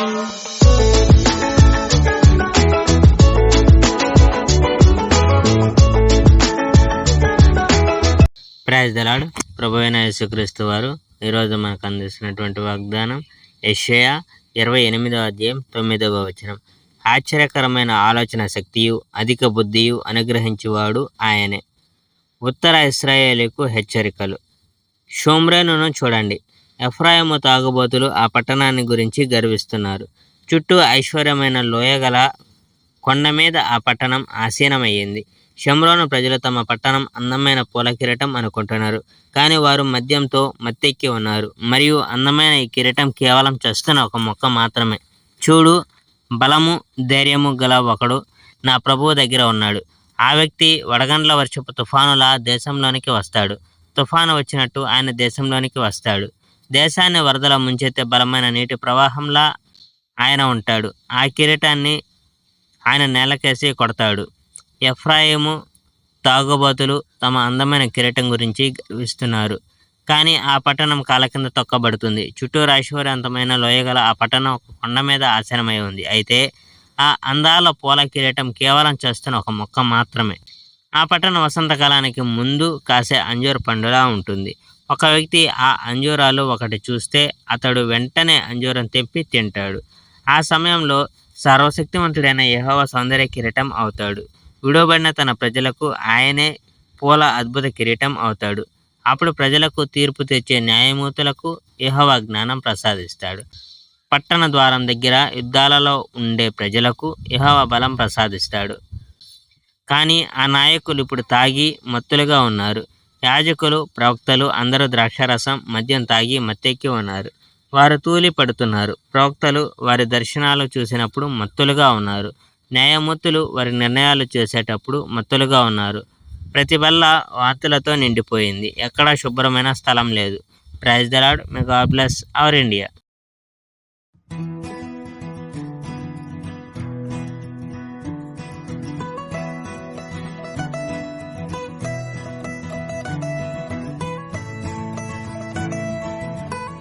Praise the lord. ప్రభువైన యేసుక్రీస్తు వారు ఈరోజు మనకు అందిస్తున్నటువంటి వాగ్దానం యెషయా 28వ అధ్యాయం 9వ వచనం. ఆశ్చర్యకరమైన ఆలోచన శక్తియు అధిక బుద్ధియు అనుగ్రహించువాడు ఆయనే. ఉత్తర ఇశ్రాయేలుకు హెచ్చరికలు. షోమ్రోనును చూడండి, ఎఫ్రాయిము తాగుబోతులు ఆ పట్టణాన్ని గురించి గర్విస్తున్నారు. చుట్టూ ఐశ్వర్యమైన లోయగల కొండ మీద ఆ పట్టణం ఆసీనమయ్యింది. షోమ్రోను ప్రజలు తమ పట్టణం అందమైన పూల కిరీటం అనుకుంటున్నారు, కానీ వారు మద్యంతో మత్తెక్కి ఉన్నారు. మరియు అందమైన ఈ కిరీటం కేవలం చస్తున్న ఒక మొక్క మాత్రమే. చూడు, బలము ధైర్యము గల ఒకడు నా ప్రభువు దగ్గర ఉన్నాడు. ఆ వ్యక్తి వడగండ్ల వర్షపు తుఫానులా దేశంలోనికి వస్తాడు. తుఫాను వచ్చినట్టు ఆయన దేశంలోనికి వస్తాడు. దేశాన్ని వరదల ముంచెత్తే బలమైన నీటి ప్రవాహంలా ఆయన ఉంటాడు. ఆ కిరీటాన్ని ఆయన నేలకేసి కొడతాడు. ఎఫ్రాయిము తాగుబోతులు తమ అందమైన కిరీటం గురించి గర్విస్తున్నారు, కానీ ఆ పట్టణం కాళ్ళ కింద తొక్కబడుతుంది. చుట్టూరు ఐశ్వర్యవంతమైన లోయగల ఆ పట్టణం ఒక కొండ మీద ఆసనమై ఉంది. అయితే ఆ అందాల పూల కిరీటం కేవలం చేస్తున్న ఒక మొక్క మాత్రమే. ఆ పట్టణం వసంతకాలానికి ముందు కాసే అంజూరు పండులా ఉంటుంది. ఒక వ్యక్తి ఆ అంజూరాలు ఒకటి చూస్తే అతడు వెంటనే అంజూరం తెంపి తింటాడు. ఆ సమయంలో సర్వశక్తివంతుడైన యెహోవా సౌందర్య కిరీటం అవుతాడు. విడవబడిన తన ప్రజలకు ఆయనే పూల అద్భుత కిరీటం అవుతాడు. అప్పుడు ప్రజలకు తీర్పు తెచ్చే న్యాయమూర్తులకు యెహోవా జ్ఞానం ప్రసాదిస్తాడు. పట్టణ ద్వారం దగ్గర యుద్ధాలలో ఉండే ప్రజలకు యెహోవా బలం ప్రసాదిస్తాడు. కానీ ఆ నాయకులు ఇప్పుడు తాగి మత్తులుగా ఉన్నారు. యాజకులు, ప్రవక్తలు అందరూ ద్రాక్షారసం, మద్యం తాగి మత్తెక్కి ఉన్నారు. వారు తూలి పడుతున్నారు. ప్రవక్తలు వారి దర్శనాలు చూసినప్పుడు మత్తులుగా ఉన్నారు. న్యాయమూర్తులు వారి నిర్ణయాలు చేసేటప్పుడు మత్తులుగా ఉన్నారు. ప్రతి బల్ల వార్తలతో నిండిపోయింది. ఎక్కడా శుభ్రమైన స్థలం లేదు. Praise the Lord. May God bless our India.